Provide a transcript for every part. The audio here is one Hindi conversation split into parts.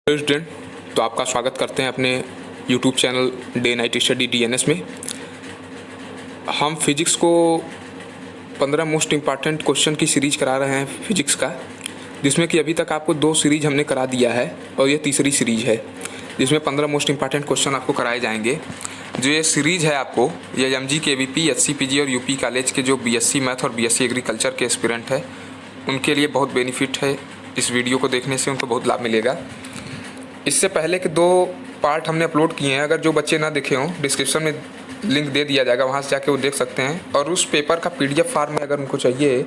स्टूडेंट, तो आपका स्वागत करते हैं अपने YouTube channel day night study DNS में। हम फिजिक्स को 15 मोस्ट इम्पॉर्टेंट क्वेश्चन की सीरीज करा रहे हैं फिजिक्स का, जिसमें कि अभी तक आपको 2 सीरीज हमने करा दिया है और ये तीसरी सीरीज है जिसमें 15 मोस्ट इम्पॉर्टेंट क्वेश्चन आपको कराए जाएंगे। जो ये सीरीज है आपको ये एमजी केवीपी, एचसीपीजी और यूपी कॉलेज के जो बीएससी मैथ और बीएससी एग्रीकल्चर के एस्पिरेंट है उनके लिए बहुत बेनिफिट है। इस वीडियो को देखने से उनको बहुत लाभ मिलेगा। इससे पहले के 2 पार्ट हमने अपलोड किए हैं, अगर जो बच्चे ना देखे हों डिस्क्रिप्शन में लिंक दे दिया जाएगा, वहाँ से जाके वो देख सकते हैं। और उस पेपर का पीडीएफ फार्म में अगर उनको चाहिए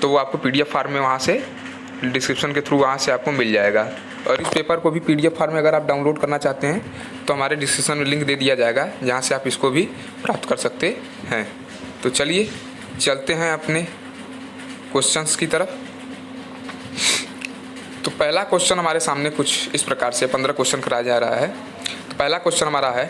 तो वो आपको पीडीएफ फार्म में वहाँ से डिस्क्रिप्शन के थ्रू वहाँ से आपको मिल जाएगा। और इस पेपर को भी पीडीएफ फार्म में अगर आप डाउनलोड करना चाहते हैं तो हमारे डिस्क्रिप्शन में लिंक दे दिया जाएगा, जहाँ से आप इसको भी प्राप्त कर सकते हैं। तो चलिए चलते हैं अपने क्वेश्चंस की तरफ। तो पहला क्वेश्चन हमारे सामने कुछ इस प्रकार से 15 क्वेश्चन कराया जा रहा है। तो पहला क्वेश्चन हमारा है,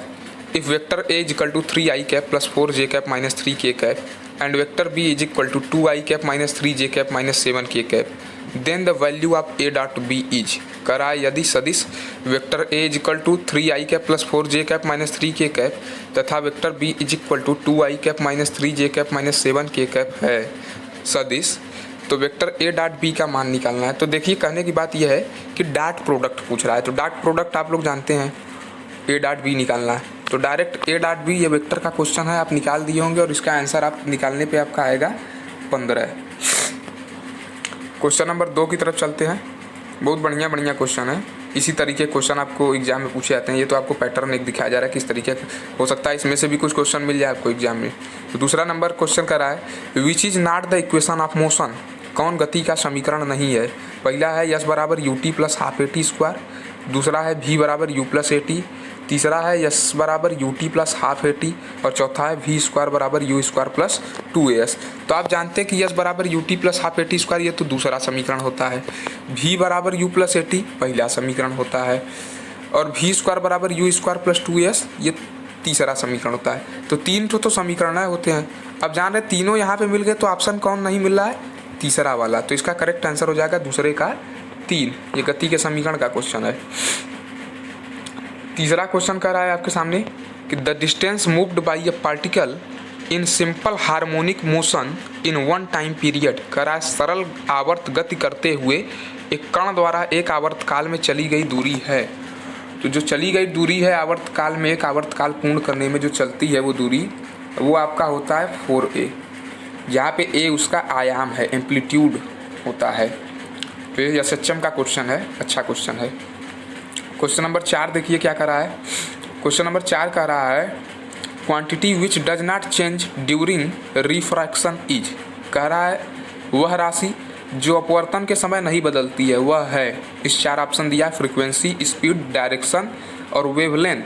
if vector A is equal to 3i cap plus 4j cap minus 3k cap and vector B is equal to 2i cap minus 3j cap minus 7k cap then the value of A dot B is. करा यदि सदिश vector A is equal to 3i cap plus 4j cap minus 3k cap तथा vector B is equal to 2i cap minus 3j cap minus 7k cap है सदिश, तो वेक्टर ए डॉट बी का मान निकालना है। तो देखिए कहने की बात यह है कि डॉट प्रोडक्ट पूछ रहा है, तो डॉट प्रोडक्ट आप लोग जानते हैं, ए डॉट बी निकालना है। तो डायरेक्ट ए डॉट बी ये वेक्टर का क्वेश्चन है, आप निकाल दिए होंगे और इसका आंसर आप निकालने पे आपका आएगा 15। क्वेश्चन नंबर 2 की तरफ चलते हैं। बहुत बढ़िया क्वेश्चन है। इसी तरीके क्वेश्चन आपको एग्जाम में पूछे जाते हैं। ये तो आपको पैटर्न एक दिखाया जा रहा है किस तरीके हो सकता है इसमें से भी कुछ क्वेश्चन मिल जाए आपको एग्जाम में। तो दूसरा नंबर क्वेश्चन कर रहा है, which is not the equation of motion. कौन गति का समीकरण नहीं है। पहला है यस बराबर U T plus half A T square, दूसरा है भी बराबर यू प्लस ए टी, तीसरा है यस बराबर U T plus half A T और चौथा है वी स्क्वायर बराबर यू स्क्वायर प्लस 2as। तो आप जानते हैं कि यस बराबर U T plus half A T square ये तो दूसरा समीकरण होता है, भी बराबर यू प्लस ए टी पहला समीकरण होता है और वी स्क्वायर बराबर यू स्क्वायर प्लस 2as ये तीसरा समीकरण होता है। तो 3 तो समीकरण होते हैं। अब जान रहे तीनों यहाँ पे मिल गए तो ऑप्शन कौन नहीं मिल रहा है, तीसरा वाला। तो इसका करेक्ट आंसर हो जाएगा दूसरे का 3। ये गति के समीकरण का क्वेश्चन है। तीसरा क्वेश्चन कह रहा है आपके सामने कि the distance moved by a particle in simple harmonic motion in one time period. कह रहा है सरल आवर्त गति करते हुए एक कण द्वारा एक आवर्तकाल में चली गई दूरी है। तो जो चली गई दूरी है आवर्तकाल में, एक आवर्तकाल पूर्ण करने में जो चलती है वो दूरी, वो आपका होता है 4a, जहाँ पे a उसका आयाम है, एम्पलीट्यूड होता है। तो ये एसएचएम का क्वेश्चन है, अच्छा क्वेश्चन है। क्वेश्चन नंबर 4 देखिए क्या कर रहा है। क्वेश्चन नंबर 4 कह रहा है, quantity which does not change during refraction is. कह रहा है वह राशि जो अपवर्तन के समय नहीं बदलती है वह है, इस 4 ऑप्शन दिया है, फ्रीक्वेंसी, स्पीड, डायरेक्शन और वेवलेंथ।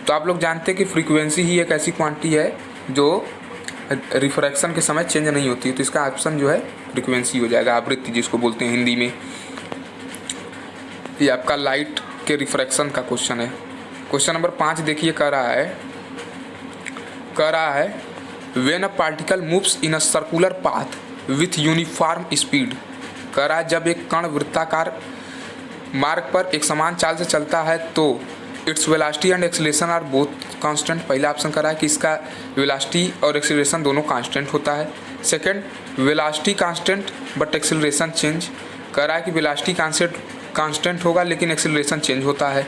तो आप लोग जानते हैं कि फ्रीक्वेंसी ही एक ऐसी क्वांटिटी है जो रिफ्रैक्शन के समय चेंज नहीं होती है, तो इसका ऑप्शन जो है फ्रीक्वेंसी हो जाएगा, आवृत्ति जिसको बोलते हैं हिंदी में। ये आपका लाइट के रिफ्रैक्शन का क्वेश्चन है। क्वेश्चन नंबर 5 देखिए कह रहा है when a particle moves in a circular path with uniform speed. कह रहा है जब एक कण वृत्ताकार मार्ग पर एक समान चाल से चलता है तो its velocity and acceleration are both constant. पहला ऑप्शन कर रहा है कि इसका वेलोसिटी और एक्सीलरेशन दोनों कांस्टेंट होता है। Second, velocity constant but acceleration change. कह रहा है कि वेलोसिटी कांस्टेंट होगा लेकिन एक्सीलरेशन चेंज होता है।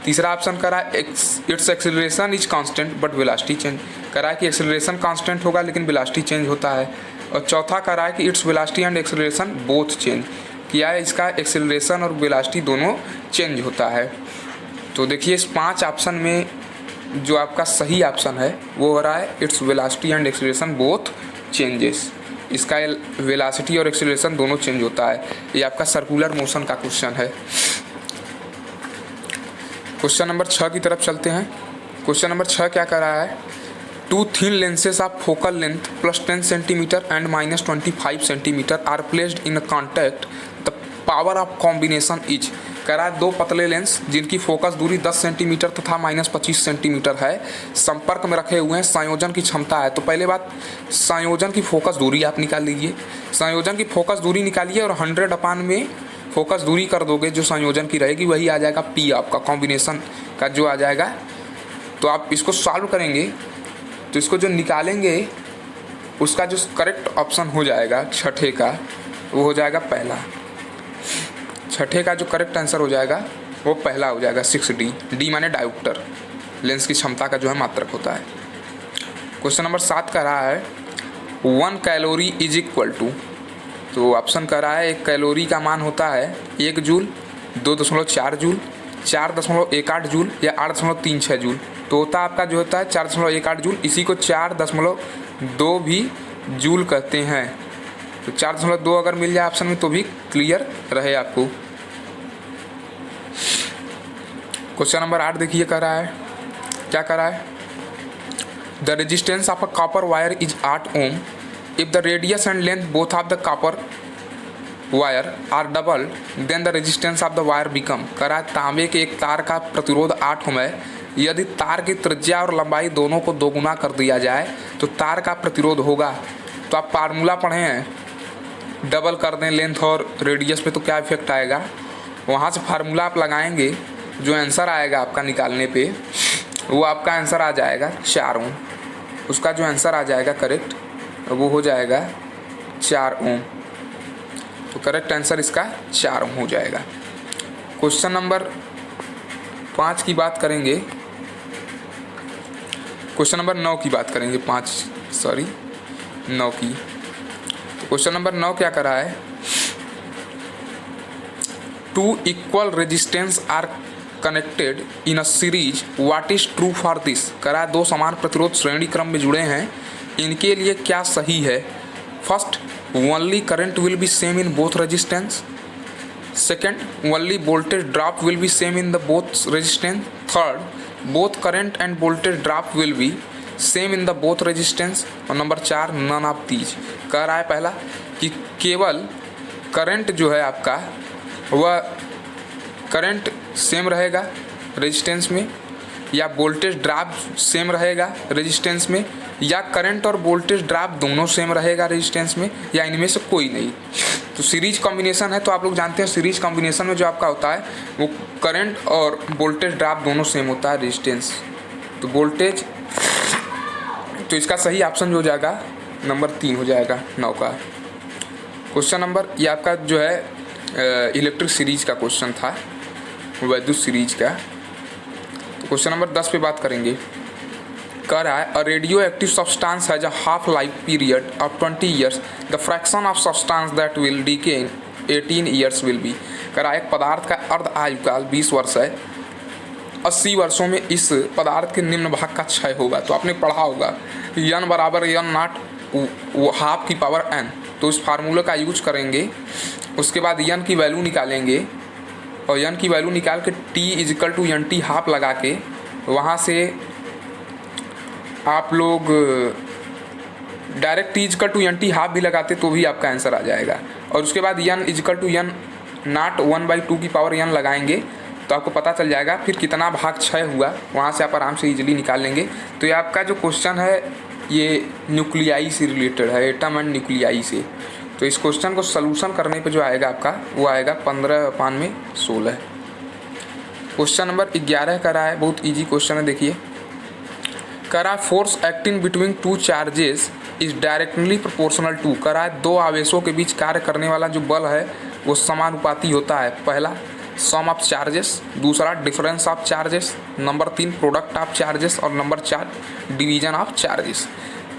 तीसरा ऑप्शन कर रहा है it's acceleration is constant but velocity change. कह रहा है कि एक्सीलरेशन कांस्टेंट होगा लेकिन वेलोसिटी चेंज होता है। और चौथा कह रहा है कि it's velocity and acceleration both change, किया है इसका एक्सीलरेशन और वेलोसिटी दोनों चेंज होता है। तो देखिए इस 5 ऑप्शन में जो आपका सही ऑप्शन है वो हो रहा है it's velocity and acceleration both changes. इसका वेलोसिटी और एक्सीलरेशन दोनों चेंज होता है। ये आपका सर्कुलर मोशन का क्वेश्चन है। क्वेश्चन नंबर 6 की तरफ चलते हैं। क्वेश्चन नंबर 6 क्या कर रहा है, 2 thin lenses of focal length plus 10 centimetre and minus 25 centimetre are placed in contact, the power of combination is. कह रहा है 2 पतले लेंस जिनकी फोकस दूरी 10 सेंटीमीटर तथा माइनस 25 सेंटीमीटर है संपर्क में रखे हुए हैं, संयोजन की क्षमता है। तो पहले बात संयोजन की फोकस दूरी आप निकाल लीजिए, संयोजन की फोकस दूरी निकालिए और 100 अपान में फोकस दूरी कर दोगे जो संयोजन की रहेगी वही आ जाएगा P आपका कॉम्बिनेशन का जो आ जाएगा। तो आप इसको सॉल्व करेंगे तो इसको जो निकालेंगे उसका जो करेक्ट ऑप्शन हो जाएगा छठे का वो हो जाएगा पहला। छठे का जो करेक्ट आंसर हो जाएगा वो पहला हो जाएगा 6D। डी माने डायोप्टर, लेंस की क्षमता का जो है मात्रक होता है। क्वेश्चन नंबर 7 का रहा है 1 कैलोरी इज इक्वल टू, तो ऑप्शन कर रहा है 1 कैलोरी का मान होता है 1 जूल, 2.4 जूल, 4.18 जूल या 8.36 जूल। तो होता आपका जो होता है 4.18 जूल, इसी को 4.2 भी जूल कहते हैं। तो 4.2 अगर मिल जाए ऑप्शन में तो भी क्लियर रहे आपको। क्वेश्चन नंबर 8 देखिए कह रहा है, क्या कह रहा है, the resistance of a copper wire is 8 ohm if the radius and length both of the copper wire are double then the resistance of the wire become. कह रहा है तांबे के एक तार का प्रतिरोध 8 ओम है, यदि तार की त्रिज्या और लंबाई दोनों को दोगुना कर दिया जाए तो तार का प्रतिरोध होगा। तो आप फार्मूला पढ़े हैं, डबल कर दें लेंथ और रेडियस पे तो क्या इफेक्ट आएगा, वहाँ से फार्मूला आप लगाएंगे, जो आंसर आएगा आपका निकालने पे वो आपका आंसर आ जाएगा 4 ओम। उसका जो आंसर आ जाएगा करेक्ट वो हो जाएगा 4 ओम। तो करेक्ट आंसर इसका 4 ओम हो जाएगा। क्वेश्चन नंबर 5 की बात करेंगे, क्वेश्चन नंबर 9 की बात करेंगे, 9 की। तो क्वेश्चन नंबर 9 क्या कर रहा है, 2 equal resistance R connected in a series what is true for this. करा 2 समान प्रतिरोध श्रेणी क्रम में जुड़े हैं, इनके लिए क्या सही है। First, only current will be same in both resistance. Second, only voltage drop will be same in the both resistance. Third, both current end voltage drop will be same in the both resistance. और नंबर 4, नन ऑफ दीज। कह रहा है पहला कि केवल करंट जो है आपका वह करंट सेम रहेगा रेजिस्टेंस में, या वोल्टेज ड्रॉप सेम रहेगा रेजिस्टेंस में, या करंट और वोल्टेज ड्रॉप दोनों सेम रहेगा रेजिस्टेंस में, या इनमें से कोई नहीं। तो सीरीज कॉम्बिनेशन है, तो आप लोग जानते हैं सीरीज कॉम्बिनेशन में जो आपका होता है वो करंट और वोल्टेज ड्रॉप दोनों सेम होता है रेजिस्टेंस। तो वोल्टेज, तो इसका सही ऑप्शन जो हो जाएगा नंबर 3 हो जाएगा 9 का। क्वेश्चन नंबर, ये आपका जो है इलेक्ट्रिक सीरीज का क्वेश्चन था, वैद्युत सीरीज का। तो क्वेश्चन नंबर 10 पे बात करेंगे। कह रहा है a radioactive substance has a half life period of 20 years, the fraction of substance that will decay in 18 years will be. कह रहा है एक पदार्थ का अर्ध आयुकाल 20 वर्ष है, 80 वर्षों में इस पदार्थ के निम्न भाग का क्षय होगा। तो आपने पढ़ा होगा n बराबर n नॉट हाफ की पावर n। तो इस फार्मूले का यूज करेंगे, उसके बाद n की वैल्यू निकालेंगे और n की वैल्यू निकाल के t is equal to n T half लगा के वहाँ से आप लोग direct t is equal to n T half भी लगाते तो भी आपका आंसर आ जाएगा। और उसके बाद n is equal to n naught 1/2 की पावर n लगाएंगे तो आपको पता चल जाएगा फिर कितना भाग क्षय हुआ, वहाँ से आप आराम से इजीली निकाल लेंगे। तो ये आपका जो क्वेश्चन है ये न्यूक्लियाई से रिलेटेड है, एटम एंड न्यूक्लियाई से। तो इस क्वेश्चन को सलूशन करने पे जो आएगा आपका वो आएगा 15/16। क्वेश्चन नंबर 11 का रहा है, बहुत इजी क्वेश्चन है, देखिए। कह रहा है force acting between 2 charges is directly proportional to. कह रहा है 2 आवेशों के बीच कार्य करने वाला जो बल है वो समानुपाती होता है। पहला सम ऑफ चार्जेस, दूसरा difference of charges, number 3 product of charges और नंबर 4 डिवीजन ऑफ चार्जेस।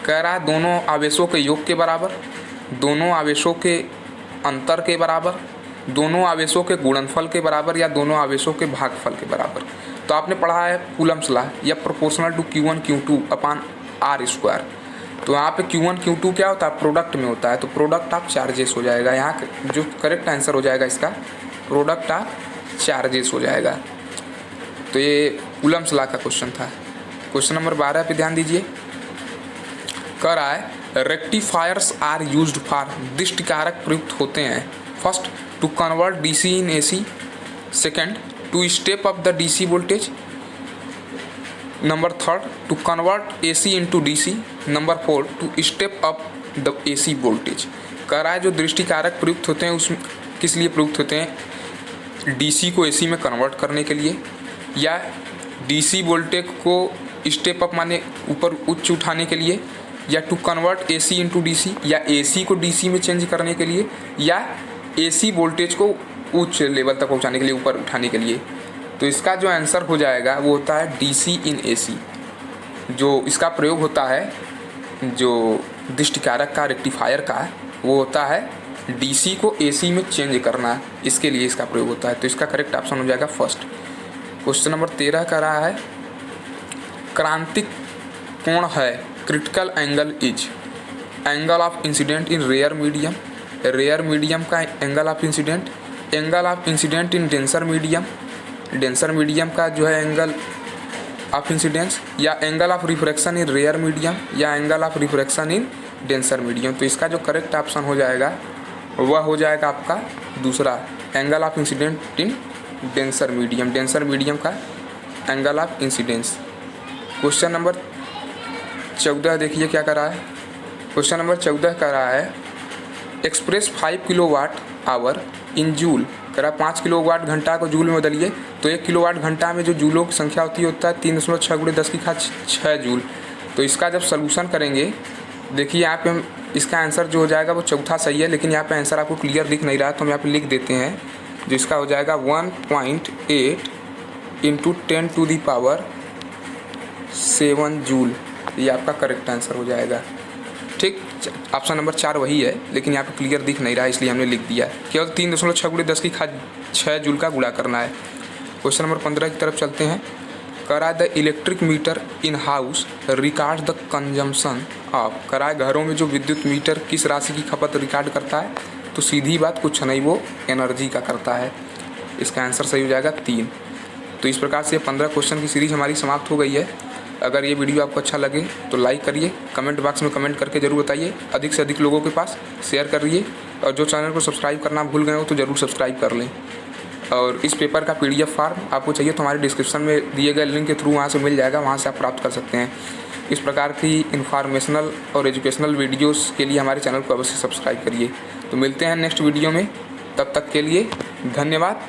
कह रहा है दोनों आवेशों के योग के बराबर, दोनों आवेशों के अंतर के बराबर, दोनों आवेशों के गुणनफल के बराबर या दोनों आवेशों के भागफल के बराबर। तो आपने पढ़ा है कूलम्स लॉ या proportional to Q1 Q2 upon R²। तो यहाँ पे Q1 Q2 क्या होता है, प्रोडक्ट में होता है, तो प्रोडक्ट ऑफ चार्जेस हो जाएगा। यहाँ जो करेक्ट आंसर हो जाएगा इसका प्रोडक्ट ऑफ चार्जेस हो जाएगा। तो ये कूलम्स लॉ का क्वेश्चन था। क्वेश्चन नंबर 12 पे ध्यान दीजिए। कह रहा है रेक्टिफायर्स आर यूज्ड फॉर, दृष्टिकारक प्रयुक्त होते हैं। First, to convert DC in AC। Second, to step up the DC voltage. Number 3, to convert AC into DC। Number 4, to step up the AC voltage. कह रहा है जो दृष्टिकारक प्रयुक्त होते हैं उसमें किस लिए प्रयुक्त होते हैं, डीसी को एसी में कन्वर्ट करने के लिए, या डीसी वोल्टेज को स्टेप अप माने ऊपर उच्च उठाने के लिए, या to convert AC into DC, या एसी को डीसी में चेंज करने के लिए, या एसी वोल्टेज को उच्च लेवल तक पहुंचाने के लिए, ऊपर उठाने के लिए। तो इसका जो आंसर हो जाएगा वो होता है डीसी इन एसी। जो इसका प्रयोग होता है, जो दृष्टिकारक का, रेक्टिफायर का, वो होता है डीसी को एसी में चेंज करना, इसके लिए इसका प्रयोग होता है। तो इसका करेक्ट ऑप्शन हो जाएगा फर्स्ट। क्वेश्चन नंबर 13 का रहा है क्रांतिक कोण है, critical angle is angle of incident in rare medium, rare medium का angle of incident, angle of incident in denser medium, denser medium का जो है एंगल ऑफ इंसिडेंस, या angle of refraction in rare medium, या angle of refraction in denser medium. तो इसका जो करेक्ट ऑप्शन हो जाएगा वह हो जाएगा आपका दूसरा, angle of incident in denser medium, denser medium का angle of incidence. Question number 14 देखिए क्या कर रहा है। क्वेश्चन नंबर 14 कर रहा है express 5 kilowatt hour in joule, कह रहा 5 किलोवाट घंटा को जूल में बदलिए। तो 1 किलोवाट घंटा में जो जूलों की संख्या होती है होता है 3.6 × 10⁶ जूल। तो इसका जब सोल्यूशन करेंगे, देखिए यहाँ पे हम इसका आंसर जो हो जाएगा वो चौथा सही है, लेकिन यहाँ पे आंसर आपको क्लियर दिख नहीं रहा, तो हम यहाँ पे लिख देते हैं। जो इसका हो जाएगा 1.8 × 10⁻7 जूल, ये आपका करेक्ट आंसर हो जाएगा। ठीक, ऑप्शन नंबर 4 वही है, लेकिन यहाँ पे क्लियर दिख नहीं रहा है, इसलिए हमने लिख दिया। केवल 3.6 × 10⁶ जूल का गुणा करना है। क्वेश्चन नंबर 15 की तरफ चलते हैं। करा the electric meter in house record the consumption of, कराए घरों में जो विद्युत मीटर किस राशि की खपत रिकॉर्ड करता है। तो सीधी बात कुछ नहीं, वो एनर्जी का करता है। इसका आंसर सही हो जाएगा 3। तो इस प्रकार से 15 क्वेश्चन की सीरीज हमारी समाप्त हो गई है। अगर ये वीडियो आपको अच्छा लगे तो लाइक करिए, कमेंट बॉक्स में कमेंट करके ज़रूर बताइए, अधिक से अधिक लोगों के पास शेयर करिए, और जो चैनल को सब्सक्राइब करना भूल गए हो तो ज़रूर सब्सक्राइब कर लें। और इस पेपर का PDF फॉर्म आपको चाहिए तो हमारे डिस्क्रिप्शन में दिए गए लिंक के थ्रू वहाँ से मिल जाएगा, वहाँ से आप प्राप्त कर सकते हैं। इस प्रकार की इन्फॉर्मेशनल और एजुकेशनल वीडियोस के लिए हमारे चैनल को अवश्य सब्सक्राइब करिए। तो मिलते हैं नेक्स्ट वीडियो में, तब तक के लिए धन्यवाद।